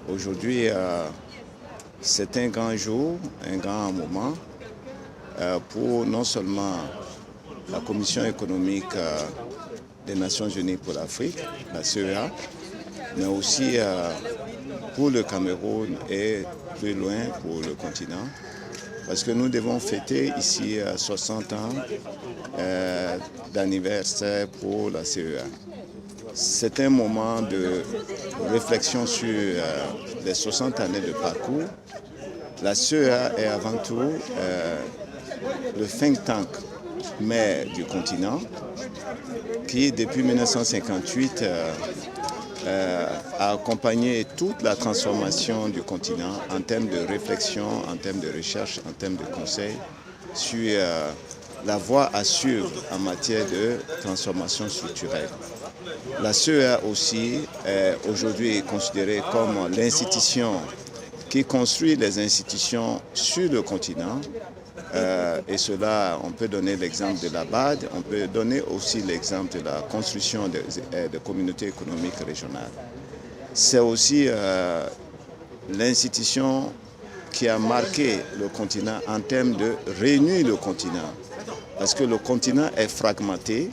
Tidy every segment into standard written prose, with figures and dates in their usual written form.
Aujourd'hui, c'est un grand jour, un grand moment pour non seulement la Commission économique des Nations Unies pour l'Afrique, la CEA, mais aussi pour le Cameroun et plus loin pour le continent. Parce que nous devons fêter ici 60 ans d'anniversaire pour la CEA. C'est un moment de réflexion sur les 60 années de parcours. La CEA est avant tout le think tank mère du continent qui, depuis 1958, a accompagné toute la transformation du continent en termes de réflexion, en termes de recherche, en termes de conseil sur la voie à suivre en matière de transformation structurelle. La CEA aussi est aujourd'hui considérée comme l'institution qui construit les institutions sur le continent. Et cela, on peut donner l'exemple de la BAD, on peut donner aussi l'exemple de la construction de communautés économiques régionales. C'est aussi l'institution qui a marqué le continent en termes de réunir le continent. Parce que le continent est fragmenté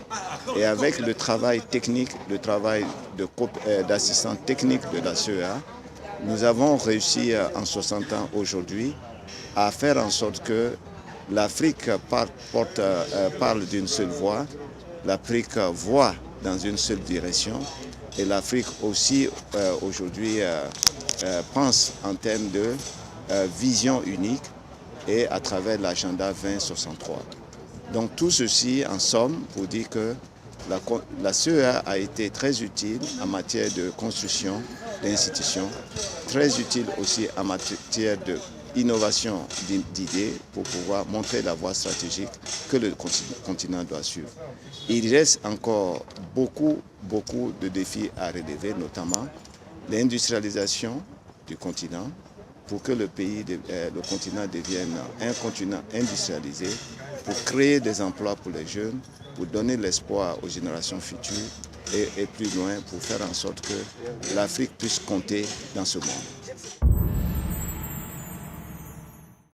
et avec le travail technique, le travail d'assistance technique de la CEA, nous avons réussi en 60 ans aujourd'hui à faire en sorte que l'Afrique parle d'une seule voix, l'Afrique voit dans une seule direction et l'Afrique aussi aujourd'hui pense en termes de vision unique et à travers l'agenda 2063. Donc tout ceci en somme pour dire que la CEA a été très utile en matière de construction d'institutions, très utile aussi en matière d'innovation d'idées pour pouvoir montrer la voie stratégique que le continent doit suivre. Il reste encore beaucoup de défis à relever, notamment l'industrialisation du continent pour que le continent devienne un continent industrialisé, pour créer des emplois pour les jeunes, pour donner l'espoir aux générations futures et plus loin pour faire en sorte que l'Afrique puisse compter dans ce monde.